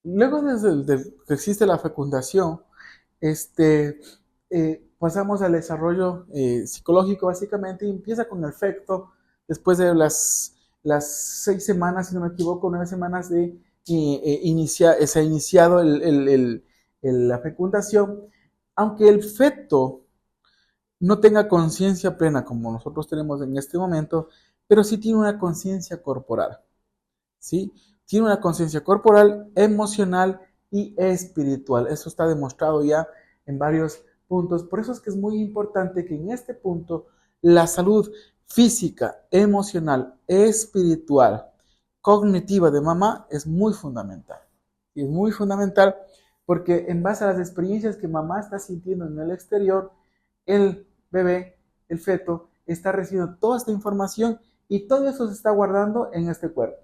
Luego de que existe la fecundación, este, pasamos al desarrollo psicológico básicamente y empieza con el feto después de las 6 semanas, si no me equivoco, 9 semanas de se ha iniciado la fecundación, aunque el feto no tenga conciencia plena como nosotros tenemos en este momento, pero sí tiene una conciencia corporal. ¿Sí? Tiene una conciencia corporal, emocional y espiritual. Eso está demostrado ya en varios puntos. Por eso es que es muy importante que en este punto la salud física, emocional, espiritual, cognitiva de mamá es muy fundamental. Y es muy fundamental porque en base a las experiencias que mamá está sintiendo en el exterior, el bebé, el feto, está recibiendo toda esta información y todo eso se está guardando en este cuerpo.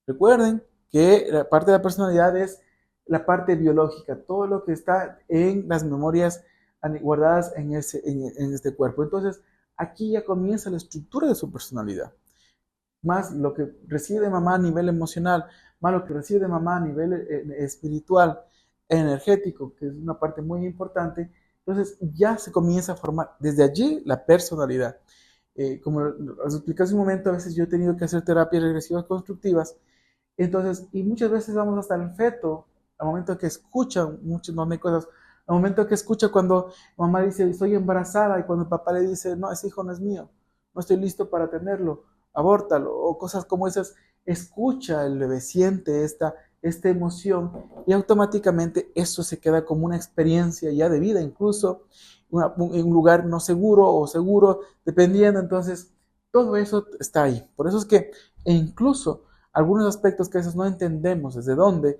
Recuerden que la parte de la personalidad es la parte biológica, todo lo que está en las memorias guardadas en este cuerpo. Entonces, aquí ya comienza la estructura de su personalidad. Más lo que recibe de mamá a nivel emocional, más lo que recibe de mamá a nivel espiritual, energético, que es una parte muy importante. Entonces, ya se comienza a formar desde allí la personalidad. Como os expliqué hace un momento, a veces yo he tenido que hacer terapias regresivas constructivas entonces, y muchas veces vamos hasta el feto, al momento que escucha, muchas no hay cosas, al momento que escucha cuando mamá dice, estoy embarazada, y cuando el papá le dice, no, ese hijo no es mío, no estoy listo para tenerlo, abórtalo, o cosas como esas, escucha el bebé, siente esta emoción, y automáticamente eso se queda como una experiencia ya de vida, incluso en un lugar no seguro o seguro, dependiendo, entonces, todo eso está ahí. Por eso es que, e incluso, algunos aspectos que a veces no entendemos desde dónde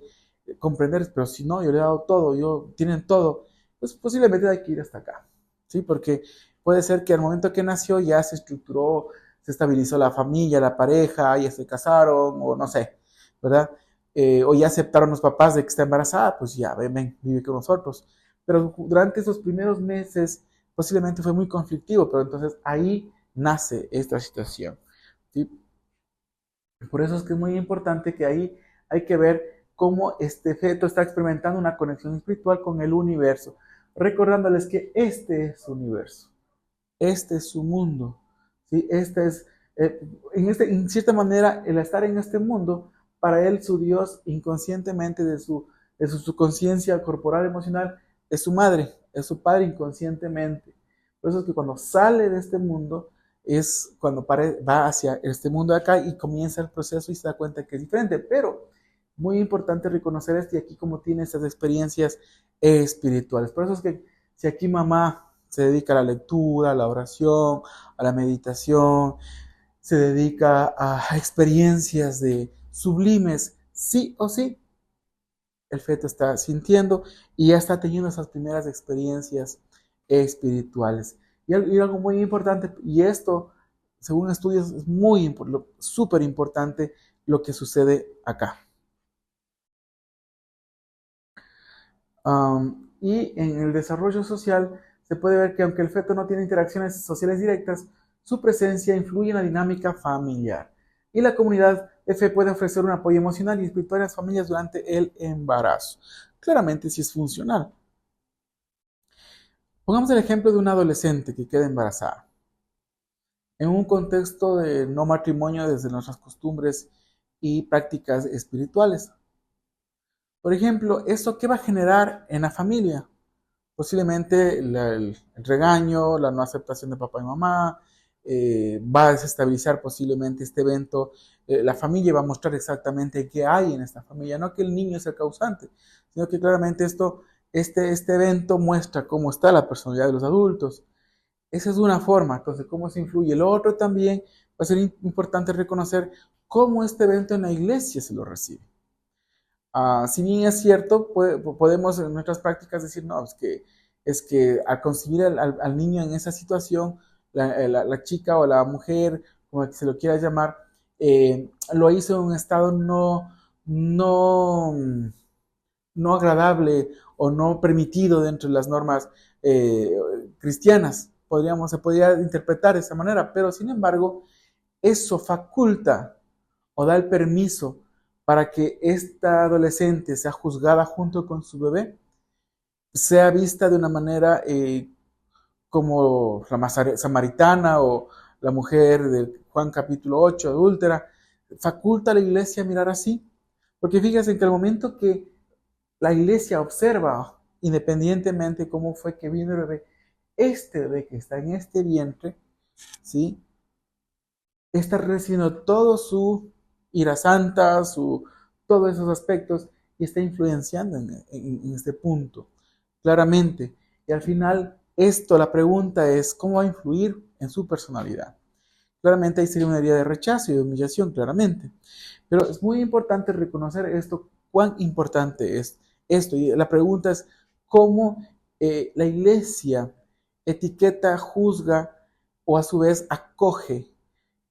comprender, pero si no, yo le he dado todo, tienen todo, pues posiblemente hay que ir hasta acá, ¿sí? Porque puede ser que al momento que nació ya se estructuró, se estabilizó la familia, la pareja, ya se casaron, o no sé, ¿verdad? O ya aceptaron los papás de que está embarazada, pues ya, ven, vive con nosotros. Pero durante esos primeros meses posiblemente fue muy conflictivo, pero entonces ahí nace esta situación, ¿sí? Por eso es que es muy importante que ahí hay que ver cómo este feto está experimentando una conexión espiritual con el universo, recordándoles que este es su universo, este es su mundo, ¿sí? Este es, en cierta manera, el estar en este mundo, para él su Dios inconscientemente de su conciencia corporal, emocional, es su madre, es su padre inconscientemente. Por eso es que cuando sale de este mundo, es cuando va hacia este mundo de acá y comienza el proceso y se da cuenta que es diferente. Pero muy importante reconocer esto y aquí como tiene esas experiencias espirituales. Por eso es que si aquí mamá se dedica a la lectura, a la oración, a la meditación, se dedica a experiencias de sublimes, sí o sí, el feto está sintiendo y ya está teniendo esas primeras experiencias espirituales. Y algo muy importante, y esto, según estudios, es muy súper importante lo que sucede acá. Y en el desarrollo social se puede ver que aunque el feto no tiene interacciones sociales directas, su presencia influye en la dinámica familiar. Y la comunidad de fe puede ofrecer un apoyo emocional y espiritual a las familias durante el embarazo. Claramente si es funcional. Pongamos el ejemplo de una adolescente que queda embarazada. En un contexto de no matrimonio desde nuestras costumbres y prácticas espirituales. Por ejemplo, ¿esto qué va a generar en la familia? Posiblemente el regaño, la no aceptación de papá y mamá, va a desestabilizar posiblemente este evento. La familia va a mostrar exactamente qué hay en esta familia, no que el niño es el causante, sino que claramente este evento muestra cómo está la personalidad de los adultos. Esa es una forma, entonces, cómo se influye. Lo otro también va a ser importante reconocer cómo este evento en la iglesia se lo recibe. Si bien es cierto, podemos en nuestras prácticas decir, no, es que al concebir al niño en esa situación, la chica o la mujer, como que se lo quiera llamar, lo hizo en un estado no, no agradable o no permitido dentro de las normas eh, cristianas. Se podría interpretar de esa manera, pero sin embargo, eso faculta o da el permiso para que esta adolescente sea juzgada junto con su bebé, sea vista de una manera como la samaritana o la mujer de Juan capítulo 8, adúltera, faculta a la iglesia a mirar así. Porque fíjense que el momento que la iglesia observa, independientemente cómo fue que vino el bebé, este bebé que está en este vientre, ¿sí? Está recibiendo todo su ira santa, todos esos aspectos, y está influenciando en este punto, claramente. Y al final, la pregunta es, ¿cómo va a influir en su personalidad? Claramente ahí sería una herida de rechazo y de humillación, claramente. Pero es muy importante reconocer esto, cuán importante es esto. Y la pregunta es, ¿cómo la iglesia etiqueta, juzga o a su vez acoge,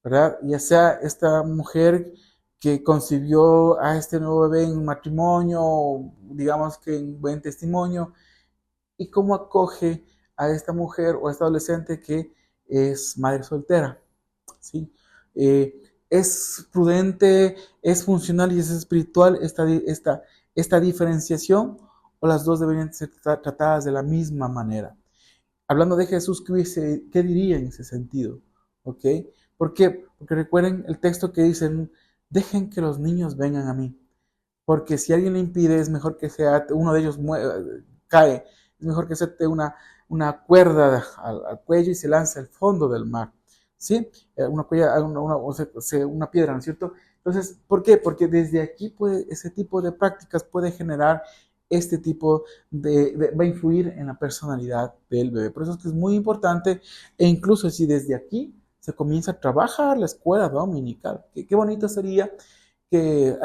¿verdad? Ya sea esta mujer que concibió a este nuevo bebé en matrimonio, o digamos que en buen testimonio, y cómo acoge a esta mujer o a esta adolescente que es madre soltera, ¿sí? Es prudente, es funcional y es espiritual esta diferenciación, o las dos deberían ser tratadas de la misma manera. Hablando de Jesús, ¿qué diría en ese sentido? ¿Ok? ¿Por qué? Porque recuerden el texto que dice, dejen que los niños vengan a mí, porque si alguien le impide, es mejor que uno de ellos cae, es mejor que se ate una cuerda al cuello y se lance al fondo del mar, ¿sí? Una piedra, ¿no es cierto? Entonces, ¿por qué? Porque desde aquí ese tipo de prácticas puede generar este tipo va a influir en la personalidad del bebé. Por eso es que es muy importante, e incluso si desde aquí se comienza a trabajar la escuela dominical, qué bonito sería que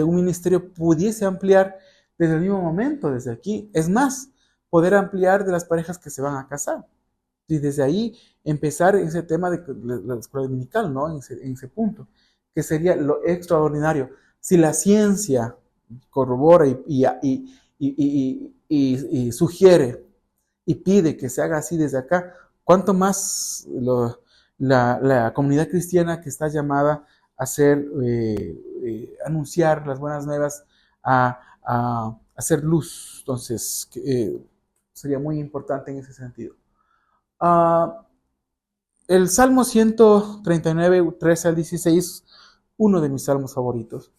un ministerio pudiese ampliar desde el mismo momento, desde aquí. Es más, poder ampliar de las parejas que se van a casar. Y desde ahí empezar ese tema de la escuela dominical, ¿no? En ese punto, que sería lo extraordinario. Si la ciencia corrobora y sugiere y pide que se haga así desde acá, ¿cuánto más la comunidad cristiana que está llamada a hacer, anunciar las buenas nuevas, a hacer luz? Entonces, sería muy importante en ese sentido. El Salmo 139, 13 al 16, uno de mis salmos favoritos,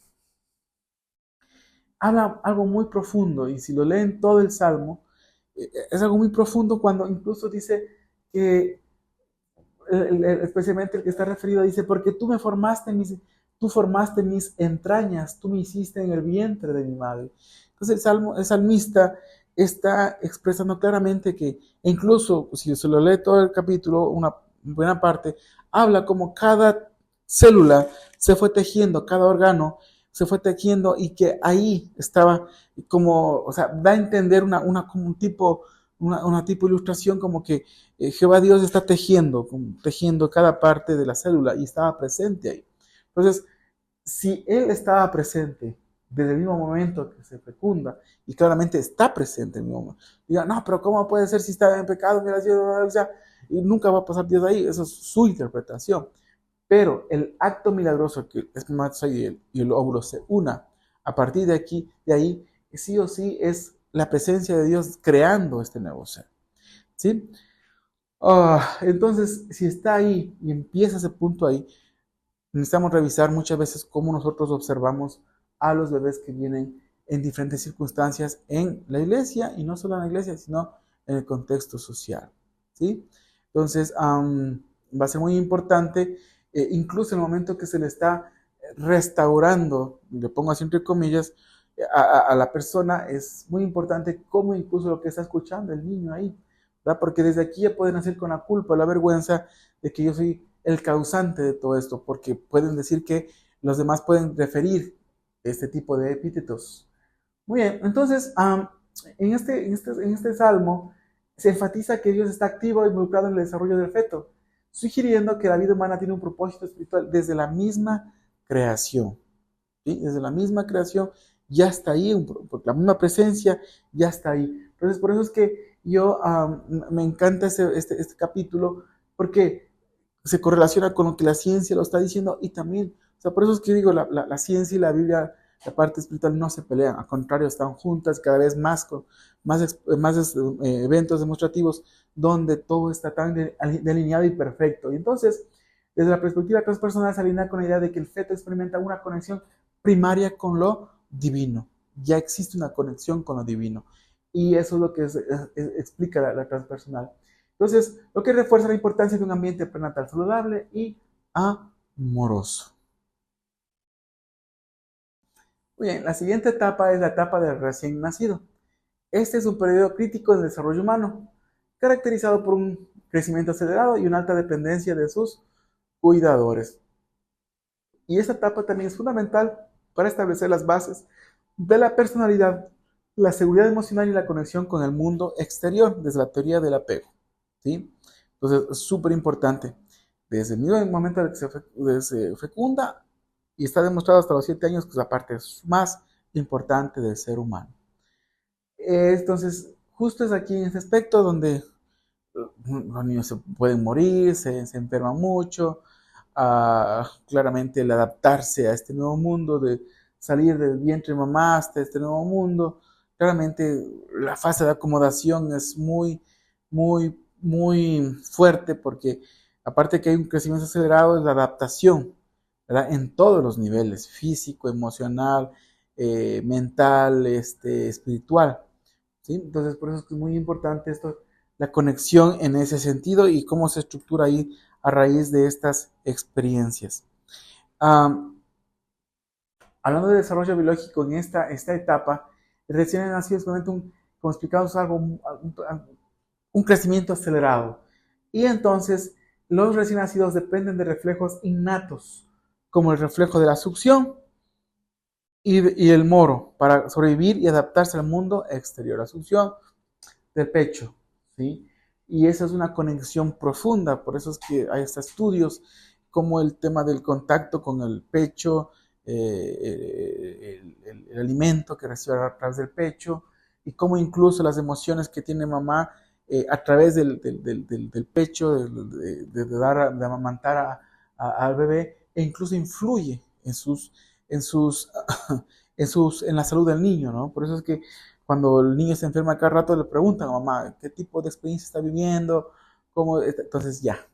habla algo muy profundo, y si lo leen todo el Salmo, es algo muy profundo cuando incluso dice que, especialmente el que está referido, dice, porque tú formaste mis entrañas, tú me hiciste en el vientre de mi madre. Entonces el salmista está expresando claramente que, e incluso si se lo lee todo el capítulo, una buena parte, habla como cada célula se fue tejiendo, cada órgano se fue tejiendo, y que ahí estaba como, o sea, da a entender como un tipo, una tipo de ilustración, como que Jehová Dios está tejiendo cada parte de la célula, y estaba presente ahí. Entonces, si Él estaba presente desde el mismo momento que se fecunda, y claramente está presente en el mismo momento, diga, no, pero ¿cómo puede ser si está en pecado? Mira, o sea, y nunca va a pasar Dios ahí. Eso es su interpretación. Pero el acto milagroso que es y el óvulo se una, a partir de aquí, de ahí, sí o sí es la presencia de Dios creando este nuevo ser, ¿sí? Entonces, si está ahí y empieza ese punto ahí, necesitamos revisar muchas veces cómo nosotros observamos a los bebés que vienen en diferentes circunstancias en la iglesia, y no solo en la iglesia, sino en el contexto social, ¿sí? Entonces, va a ser muy importante, incluso en el momento que se le está restaurando, le pongo así entre comillas, a la persona, es muy importante cómo incluso lo que está escuchando el niño ahí, ¿verdad? Porque desde aquí ya pueden hacer con la culpa, la vergüenza de que yo soy el causante de todo esto, porque pueden decir que los demás pueden referir este tipo de epítetos. Muy bien, entonces, en este salmo se enfatiza que Dios está activo e involucrado en el desarrollo del feto, sugiriendo que la vida humana tiene un propósito espiritual desde la misma creación. ¿Sí? Desde la misma creación ya está ahí, la misma presencia ya está ahí. Entonces, por eso es que me encanta este capítulo, porque se correlaciona con lo que la ciencia lo está diciendo, y también, o sea, por eso es que digo, la ciencia y la Biblia, la parte espiritual no se pelean, al contrario, están juntas cada vez más con más eventos demostrativos donde todo está tan delineado y perfecto. Y entonces, desde la perspectiva transpersonal se alinea con la idea de que el feto experimenta una conexión primaria con lo divino. Ya existe una conexión con lo divino. Y eso es lo que explica la transpersonal. Entonces, lo que refuerza la importancia de un ambiente prenatal saludable y amoroso. Muy bien, la siguiente etapa es la etapa del recién nacido. Este es un periodo crítico del desarrollo humano, caracterizado por un crecimiento acelerado y una alta dependencia de sus cuidadores. Y esta etapa también es fundamental para establecer las bases de la personalidad, la seguridad emocional y la conexión con el mundo exterior, desde la teoría del apego. ¿Sí? Entonces, es súper importante. Desde el mismo momento en que se fecunda y está demostrado hasta los 7 años que es la parte más importante del ser humano. Entonces, justo es aquí en este aspecto donde los niños se pueden morir, se enferman mucho, claramente el adaptarse a este nuevo mundo, de salir del vientre de mamá hasta este nuevo mundo, claramente la fase de acomodación es muy fuerte porque aparte que hay un crecimiento acelerado es la adaptación, ¿verdad? En todos los niveles, físico, emocional, mental, espiritual. ¿Sí? Entonces, por eso es muy importante esto, la conexión en ese sentido y cómo se estructura ahí a raíz de estas experiencias. Hablando de desarrollo biológico en esta etapa, el recién nacido experimenta como explicamos, un crecimiento acelerado. Y entonces, los recién nacidos dependen de reflejos innatos, como el reflejo de la succión y el moro, para sobrevivir y adaptarse al mundo exterior. La succión del pecho, ¿sí? Y esa es una conexión profunda, por eso es que hay estos estudios como el tema del contacto con el pecho, el alimento que recibe a través del pecho, y cómo incluso las emociones que tiene mamá a través del pecho, de amamantar al bebé, e incluso influye en sus, en la salud del niño, ¿no? Por eso es que cuando el niño se enferma cada rato le preguntan a mamá qué tipo de experiencia está viviendo, entonces ya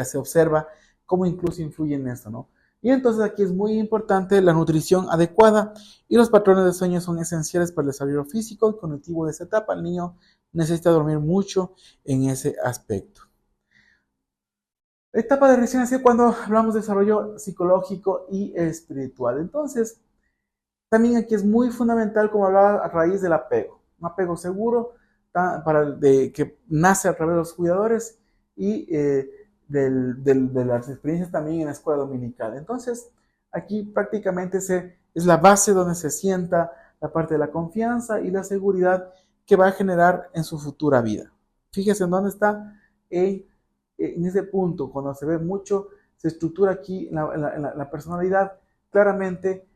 se observa cómo incluso influye en esto, ¿no? Y entonces aquí es muy importante la nutrición adecuada y los patrones de sueño son esenciales para el desarrollo físico y cognitivo de esta etapa. El niño necesita dormir mucho en ese aspecto. La etapa de recién nacido cuando hablamos de desarrollo psicológico y espiritual. Entonces, también aquí es muy fundamental, como hablaba, a raíz del apego. Un apego seguro que nace a través de los cuidadores y de las experiencias también en la escuela dominical. Entonces, aquí prácticamente es la base donde se sienta la parte de la confianza y la seguridad que va a generar en su futura vida. Fíjese en dónde está, en ese punto, cuando se ve mucho, se estructura aquí la personalidad claramente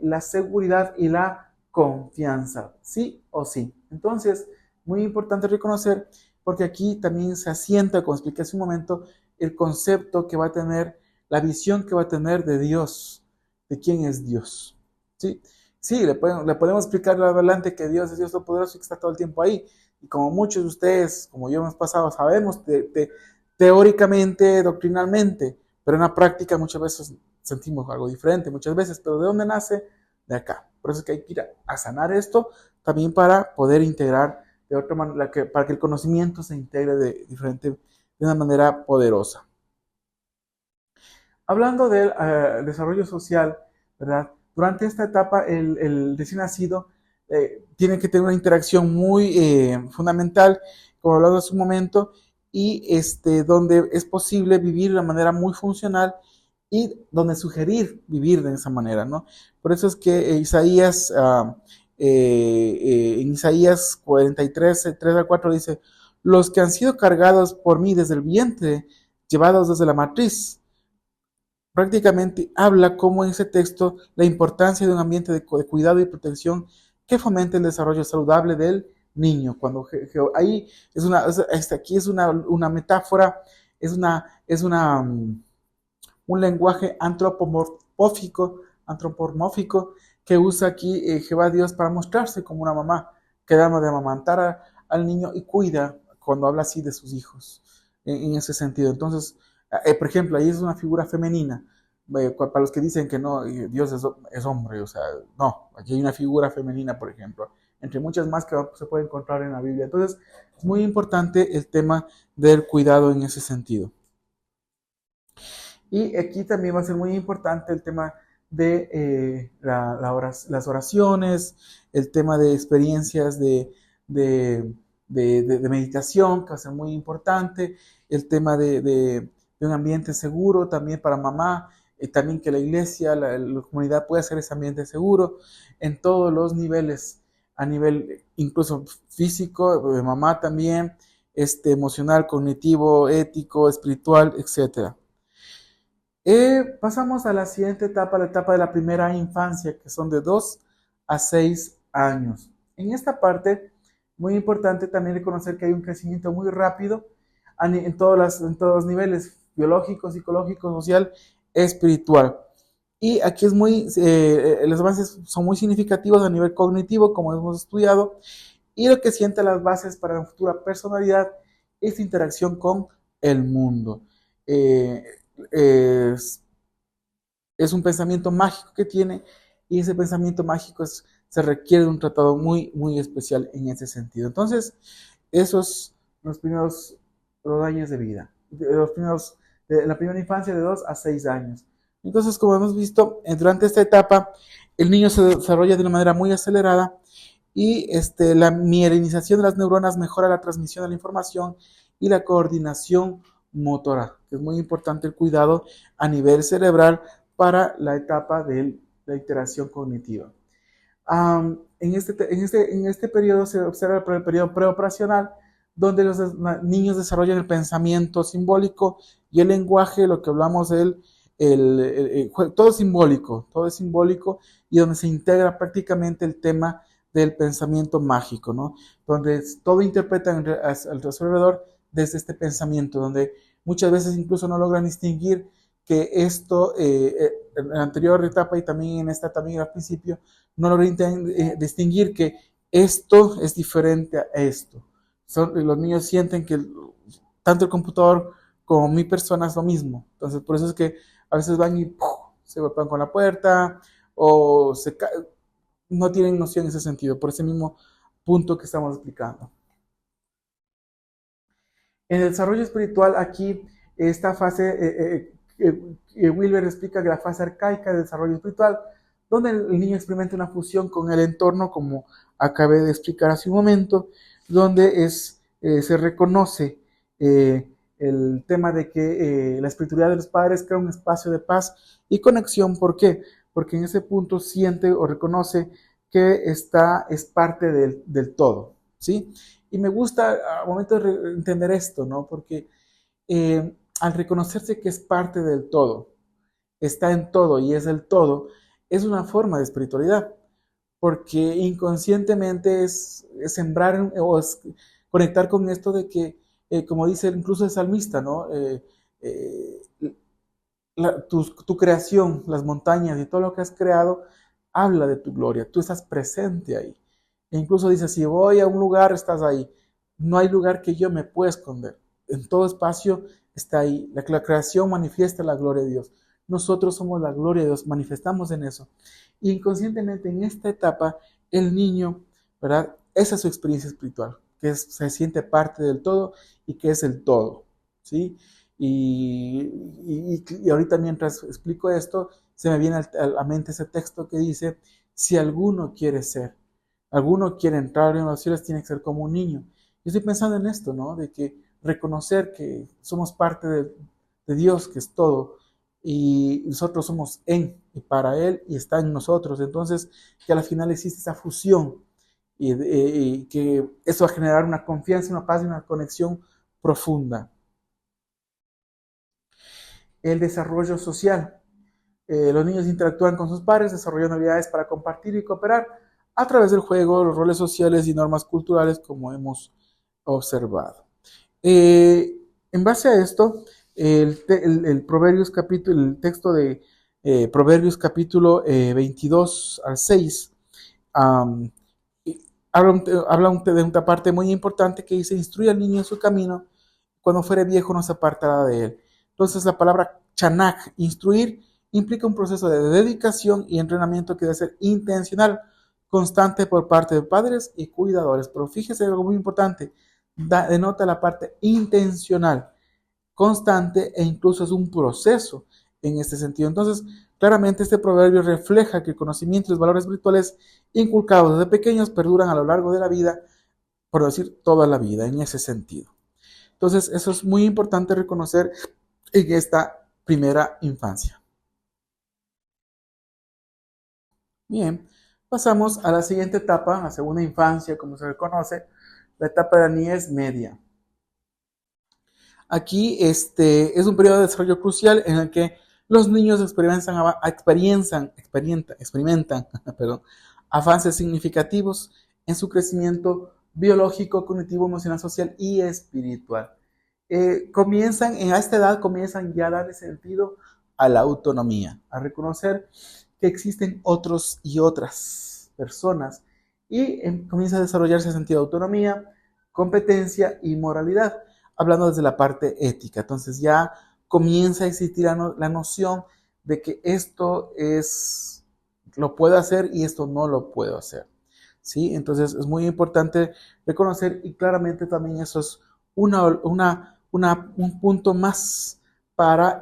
la seguridad y la confianza, sí o sí. Entonces, muy importante reconocer, porque aquí también se asienta, como expliqué hace un momento, el concepto que va a tener, la visión que va a tener de Dios, de quién es Dios. Sí, sí, le podemos explicar adelante que Dios es Dios Todopoderoso y que está todo el tiempo ahí. Y como muchos de ustedes, como yo hemos pasado, sabemos teóricamente, doctrinalmente, pero en la práctica muchas veces sentimos algo diferente, muchas veces, pero ¿de dónde nace? De acá. Por eso es que hay que ir a sanar esto también para poder integrar de otra manera, para que el conocimiento se integre de una manera poderosa. Hablando del desarrollo social, ¿verdad? Durante esta etapa, el recién nacido tiene que tener una interacción muy fundamental, como hablado hace un momento, y donde es posible vivir de una manera muy funcional y donde sugerir vivir de esa manera, ¿no? Por eso es que en Isaías 43, 3 al 4 dice, los que han sido cargados por mí desde el vientre, llevados desde la matriz, prácticamente habla como en ese texto la importancia de un ambiente de cuidado y protección que fomente el desarrollo saludable del niño. Cuando ahí aquí es una metáfora, es un lenguaje antropomórfico que usa aquí Jehová Dios para mostrarse como una mamá que da de amamantar al niño y cuida cuando habla así de sus hijos, en ese sentido. Entonces, por ejemplo, ahí es una figura femenina. Para los que dicen que no, Dios es hombre, o sea, no, aquí hay una figura femenina, por ejemplo, entre muchas más que se puede encontrar en la Biblia. Entonces, es muy importante el tema del cuidado en ese sentido. Y aquí también va a ser muy importante el tema de las oraciones, el tema de experiencias de, de meditación, que va a ser muy importante, el tema de un ambiente seguro también para mamá, también que la iglesia, la comunidad pueda hacer ese ambiente seguro en todos los niveles, a nivel incluso físico, de mamá también, emocional, cognitivo, ético, espiritual, etcétera. Pasamos a la siguiente etapa, la etapa de la primera infancia, que son de 2 a 6 años. En esta parte, muy importante también reconocer que hay un crecimiento muy rápido en todos los niveles, biológico, psicológico, social, espiritual. Y aquí los avances son muy significativos a nivel cognitivo, como hemos estudiado, y lo que sienta las bases para la futura personalidad es interacción con el mundo. Eh, es, es un pensamiento mágico que tiene y ese pensamiento mágico se requiere de un tratado muy, muy especial en ese sentido. Entonces, esos los primeros 2 años de vida, de la primera infancia de 2 a 6 años. Entonces, como hemos visto, durante esta etapa, el niño se desarrolla de una manera muy acelerada y la mielinización de las neuronas mejora la transmisión de la información y la coordinación motora, que es muy importante el cuidado a nivel cerebral para la etapa de la iteración cognitiva. En este periodo se observa el periodo preoperacional, donde los niños desarrollan el pensamiento simbólico y el lenguaje, lo que hablamos todo es simbólico y donde se integra prácticamente el tema del pensamiento mágico, ¿no? Donde todo interpreta al alrededor desde este pensamiento, donde muchas veces incluso no logran distinguir que esto, en la anterior etapa y también en esta también al principio, no logran distinguir que esto es diferente a esto. Los niños sienten que tanto el computador como mi persona es lo mismo. Entonces, por eso es que a veces van y se golpean con la puerta o no tienen noción en ese sentido, por ese mismo punto que estamos explicando. En el desarrollo espiritual, aquí, esta fase, Wilber explica que la fase arcaica del desarrollo espiritual, donde el niño experimenta una fusión con el entorno, como acabé de explicar hace un momento, donde se reconoce el tema de que la espiritualidad de los padres crea un espacio de paz y conexión. ¿Por qué? Porque en ese punto siente o reconoce que es parte del todo, ¿sí? Y me gusta a momentos entender esto, ¿no? Porque al reconocerse que es parte del todo, está en todo y es el todo, es una forma de espiritualidad, porque inconscientemente es sembrar o es conectar con esto de que, como dice incluso el salmista, ¿no? Eh, tu creación, las montañas y todo lo que has creado, habla de tu gloria, tú estás presente ahí. E incluso dice, si voy a un lugar, estás ahí. No hay lugar que yo me pueda esconder. En todo espacio está ahí. La creación manifiesta la gloria de Dios. Nosotros somos la gloria de Dios, manifestamos en eso. Y inconscientemente en esta etapa, el niño, ¿verdad? Esa es su experiencia espiritual, que se siente parte del todo y que es el todo, ¿sí? Y ahorita mientras explico esto, se me viene a la mente ese texto que dice, si alguno quiere entrar en los cielos, tiene que ser como un niño. Yo estoy pensando en esto, ¿no? De que reconocer que somos parte de Dios, que es todo, y nosotros somos en y para Él y está en nosotros. Entonces, que al final existe esa fusión y que eso va a generar una confianza, una paz y una conexión profunda. El desarrollo social. Los niños interactúan con sus padres, desarrollan habilidades para compartir y cooperar a través del juego, los roles sociales y normas culturales, como hemos observado. En base a esto, el Proverbios capítulo, el texto de Proverbios capítulo 22 al 6, um, habla de una parte muy importante que dice: instruye al niño en su camino, cuando fuere viejo no se apartará de él. Entonces la palabra chanak, instruir, implica un proceso de dedicación y entrenamiento que debe ser intencional, constante por parte de padres y cuidadores. Pero fíjese algo muy importante, denota la parte intencional, constante, e incluso es un proceso en este sentido. Entonces, claramente este proverbio refleja que el conocimiento y los valores espirituales inculcados desde pequeños perduran a lo largo de la vida, por decir toda la vida, en ese sentido. Entonces, eso es muy importante reconocer en esta primera infancia. Bien, pasamos a la siguiente etapa, la segunda infancia, como se reconoce, la etapa de la niñez media. Aquí es un periodo de desarrollo crucial en el que los niños experimentan perdón, avances significativos en su crecimiento biológico, cognitivo, emocional, social y espiritual. En esta edad comienzan ya a darle sentido a la autonomía, a reconocer que existen otros y otras personas, y comienza a desarrollarse el sentido de autonomía, competencia y moralidad, hablando desde la parte ética. Entonces ya comienza a existir la noción de que esto lo puedo hacer y esto no lo puedo hacer. ¿Sí? Entonces es muy importante reconocer, y claramente también eso es un punto más para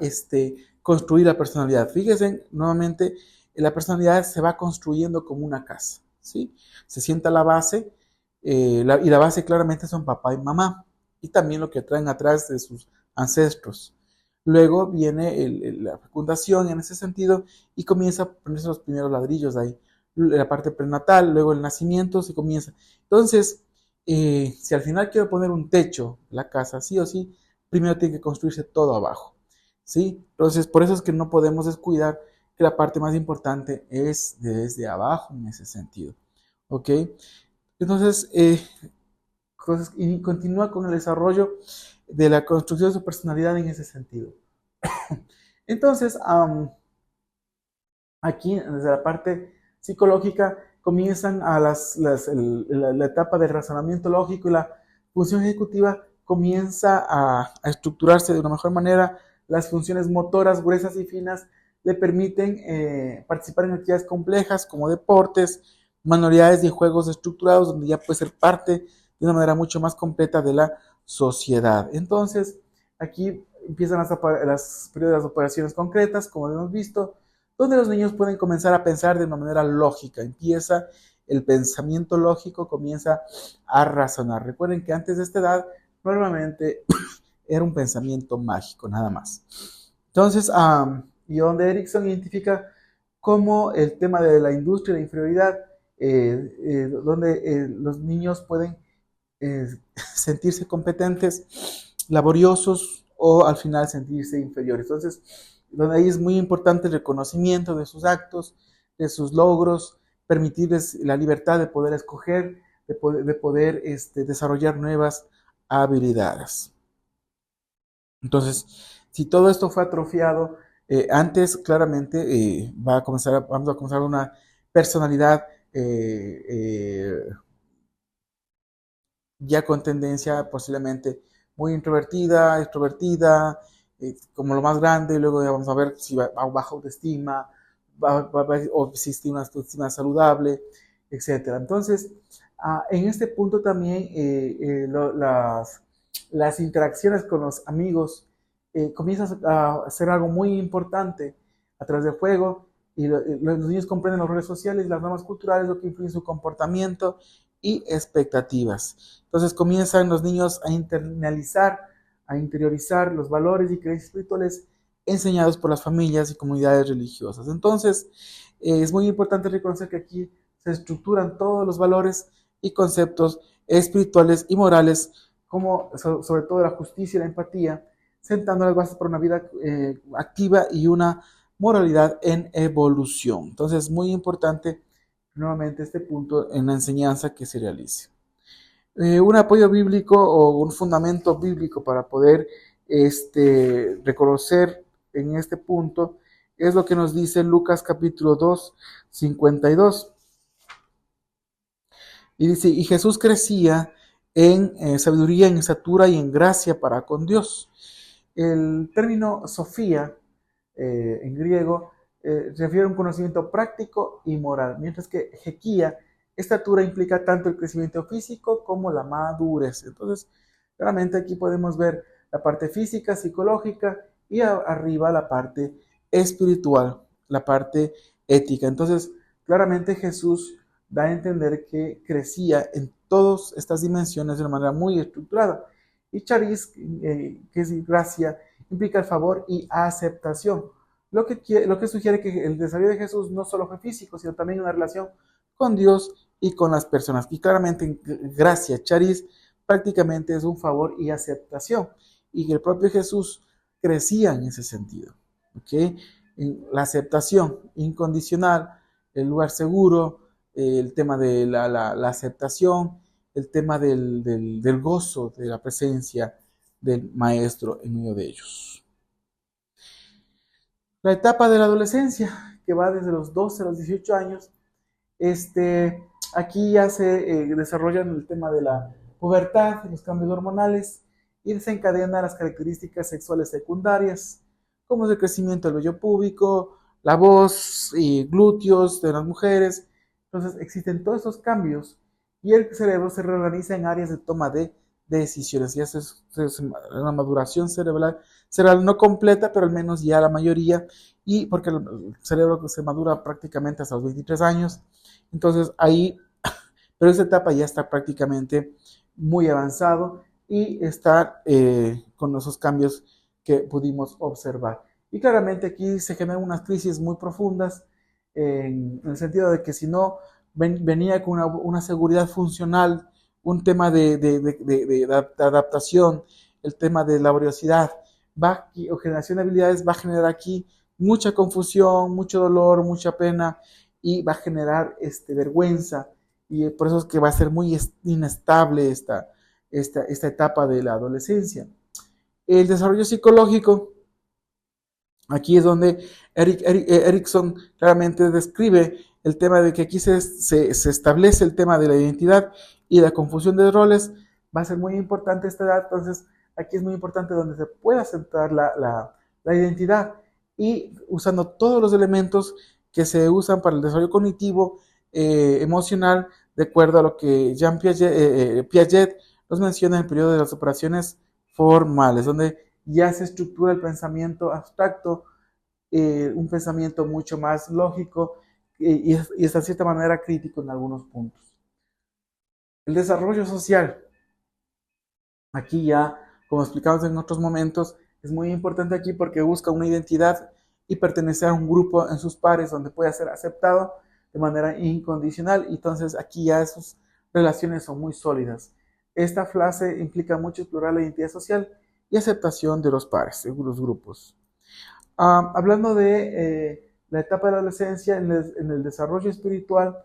construir la personalidad. Fíjense, nuevamente, la personalidad se va construyendo como una casa, ¿sí? Se sienta la base, y la base claramente son papá y mamá, y también lo que traen atrás de sus ancestros. Luego viene la fecundación en ese sentido, y comienza a ponerse los primeros ladrillos de ahí. La parte prenatal, luego el nacimiento, se comienza. Entonces, si al final quiero poner un techo, la casa, sí o sí, primero tiene que construirse todo abajo, ¿sí? Entonces, por eso es que no podemos descuidar que la parte más importante es desde abajo en ese sentido, ¿ok? Entonces, y continúa con el desarrollo de la construcción de su personalidad en ese sentido. Entonces, aquí, desde la parte psicológica, comienzan la etapa del razonamiento lógico, y la función ejecutiva comienza a estructurarse de una mejor manera. Las funciones motoras, gruesas y finas, le permiten participar en actividades complejas como deportes, manualidades y juegos estructurados, donde ya puede ser parte de una manera mucho más completa de la sociedad. Entonces, aquí empiezan las periodos de operaciones concretas, como hemos visto, donde los niños pueden comenzar a pensar de una manera lógica. Empieza el pensamiento lógico, comienza a razonar. Recuerden que antes de esta edad, normalmente era un pensamiento mágico, nada más. Entonces, John Erickson identifica cómo el tema de la industria de inferioridad, donde los niños pueden eh, sentirse competentes, laboriosos, o al final sentirse inferiores. Entonces, donde ahí es muy importante el reconocimiento de sus actos, de sus logros, permitirles la libertad de poder escoger, de poder desarrollar nuevas habilidades. Entonces, si todo esto fue atrofiado, antes claramente vamos a comenzar una personalidad ya con tendencia posiblemente muy introvertida, extrovertida, como lo más grande. Luego ya vamos a ver si va a baja autoestima, o si existe una autoestima saludable, etcétera. Entonces, en este punto también las interacciones con los amigos comienzan a ser algo muy importante a través del juego, y los niños comprenden los roles sociales, las normas culturales, lo que influye en su comportamiento y expectativas. Entonces comienzan los niños a interiorizar los valores y creencias espirituales enseñados por las familias y comunidades religiosas. Entonces, es muy importante reconocer que aquí se estructuran todos los valores y conceptos espirituales y morales, como sobre todo la justicia y la empatía, sentando las bases para una vida activa y una moralidad en evolución. Entonces, es muy importante nuevamente este punto en la enseñanza que se realice. Un apoyo bíblico o un fundamento bíblico para poder reconocer en este punto Es lo que nos dice Lucas capítulo 2, 52. Y dice, y Jesús crecía en sabiduría, en estatura y en gracia para con Dios. El término Sofía, en griego, refiere a un conocimiento práctico y moral, mientras que Jequía, estatura, implica tanto el crecimiento físico como la madurez. Entonces, claramente aquí podemos ver la parte física, psicológica y arriba la parte espiritual, la parte ética. Entonces, claramente Jesús da a entender que crecía en todas estas dimensiones de una manera muy estructurada. Y charis, que es gracia, implica el favor y aceptación, lo que sugiere que el desarrollo de Jesús no solo fue físico, sino también una relación con Dios y con las personas. Y claramente gracia, charis, prácticamente es un favor y aceptación. Y que el propio Jesús crecía en ese sentido. ¿Okay? En la aceptación incondicional, el lugar seguro, el tema de la aceptación, el tema del gozo, de la presencia del maestro en medio de ellos. La etapa de la adolescencia, que va desde los 12 a los 18 años, aquí ya se desarrollan el tema de la pubertad, los cambios hormonales, y desencadena las características sexuales secundarias, como es el crecimiento del vello púbico, la voz y glúteos de las mujeres. Entonces existen todos esos cambios y el cerebro se reorganiza en áreas de toma de decisiones. Ya es una maduración cerebral no completa, pero al menos ya la mayoría, y porque el cerebro se madura prácticamente hasta los 23 años. Entonces ahí, pero esa etapa ya está prácticamente muy avanzado y está con esos cambios que pudimos observar. Y claramente aquí se generan unas crisis muy profundas en el sentido de que si no venía con una seguridad funcional, un tema de adaptación, el tema de laboriosidad, o generación de habilidades va a generar aquí mucha confusión, mucho dolor, mucha pena y va a generar vergüenza y por eso es que va a ser muy inestable esta etapa de la adolescencia. El desarrollo psicológico, aquí es donde Erikson claramente describe el tema de que aquí se establece el tema de la identidad y la confusión de roles. Va a ser muy importante esta edad, entonces aquí es muy importante donde se pueda centrar la identidad y usando todos los elementos que se usan para el desarrollo cognitivo, emocional, de acuerdo a lo que Jean Piaget nos menciona en el periodo de las operaciones formales, donde ya se estructura el pensamiento abstracto, un pensamiento mucho más lógico y es de cierta manera crítico en algunos puntos. El desarrollo social, aquí ya, como explicamos en otros momentos, es muy importante aquí porque busca una identidad y pertenecer a un grupo en sus pares donde pueda ser aceptado de manera incondicional. Entonces aquí ya esas relaciones son muy sólidas. Esta frase implica mucho explorar la identidad social y aceptación de los pares, de los grupos. Hablando de la etapa de la adolescencia, en el desarrollo espiritual,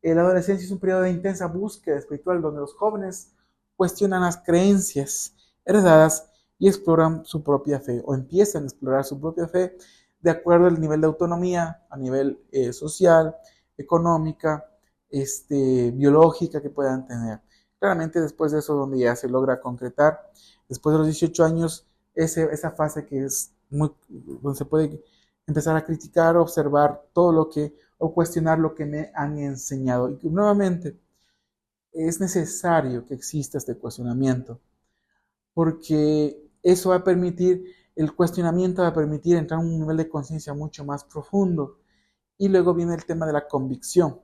la adolescencia es un periodo de intensa búsqueda espiritual donde los jóvenes cuestionan las creencias heredadas y exploran su propia fe o empiezan a explorar su propia fe de acuerdo al nivel de autonomía, a nivel social, económica, biológica que puedan tener. Claramente después de eso donde ya se logra concretar, después de los 18 años, esa fase que es donde se puede empezar a criticar, observar todo lo que, o cuestionar lo que me han enseñado. Y nuevamente, es necesario que exista este cuestionamiento, porque eso va a permitir, el cuestionamiento va a permitir entrar a un nivel de conciencia mucho más profundo. Y luego viene el tema de la convicción.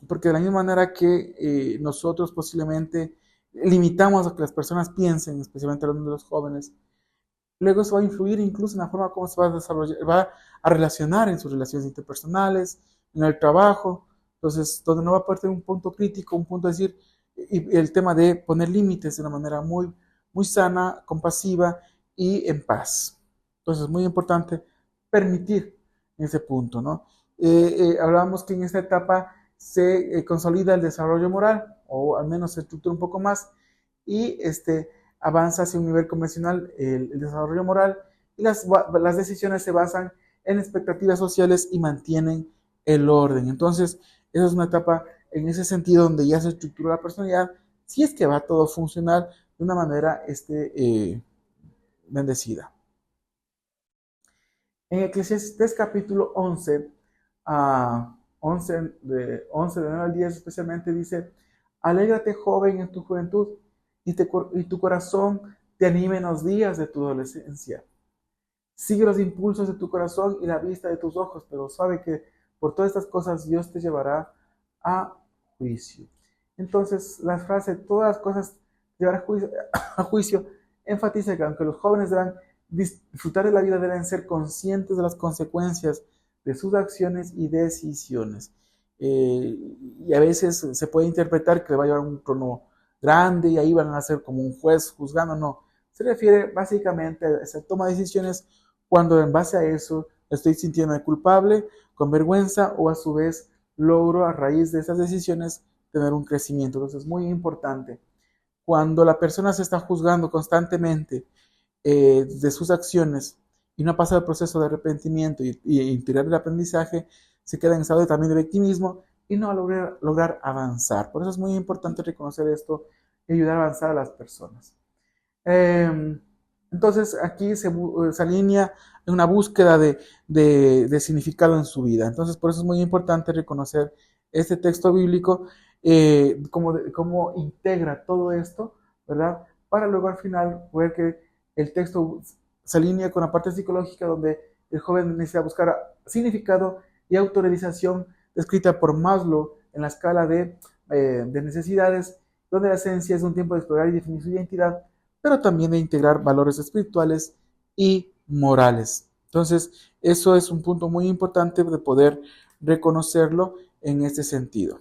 Porque de la misma manera que nosotros posiblemente limitamos a que las personas piensen, especialmente hablando de los jóvenes, luego eso va a influir incluso en la forma como se va a desarrollar, va a relacionar en sus relaciones interpersonales, en el trabajo. Entonces, donde no va a partir un punto crítico, un punto de decir, y el tema de poner límites de una manera muy, muy sana, compasiva y en paz. Entonces, es muy importante permitir ese punto, ¿no? Hablábamos que en esta etapa se consolida el desarrollo moral, o al menos se estructura un poco más, y avanza hacia un nivel convencional el desarrollo moral y las decisiones se basan en expectativas sociales y mantienen el orden. Entonces, esa es una etapa en ese sentido donde ya se estructura la personalidad, si es que va todo a funcionar de una manera bendecida. En Eclesiastés capítulo 11, 11 de 9 al 10 especialmente dice: alégrate joven en tu juventud y tu corazón te anime en los días de tu adolescencia. Sigue los impulsos de tu corazón y la vista de tus ojos, pero sabe que por todas estas cosas Dios te llevará a juicio. Entonces, la frase todas las cosas te llevará a juicio enfatiza que aunque los jóvenes deban disfrutar de la vida, deben ser conscientes de las consecuencias de sus acciones y decisiones. Y a veces se puede interpretar que le va a llevar un trono grande y ahí van a ser como un juez juzgando. No, se refiere básicamente a esa toma de decisiones cuando en base a eso estoy sintiendo culpable, con vergüenza, o a su vez logro a raíz de esas decisiones tener un crecimiento. Entonces es muy importante. Cuando la persona se está juzgando constantemente de sus acciones y no ha pasado el proceso de arrepentimiento y integrar el aprendizaje, se queda en estado también de victimismo y no va a lograr avanzar. Por eso es muy importante reconocer esto y ayudar a avanzar a las personas. Entonces aquí se alinea en una búsqueda de significado en su vida. Entonces por eso es muy importante reconocer este texto bíblico, cómo integra todo esto, ¿verdad? Para luego al final ver que el texto se alinea con la parte psicológica donde el joven necesita buscar significado y autorrealización descrita por Maslow en la escala de necesidades, donde la esencia es un tiempo de explorar y definir su identidad, pero también de integrar valores espirituales y morales. Entonces, eso es un punto muy importante de poder reconocerlo en este sentido.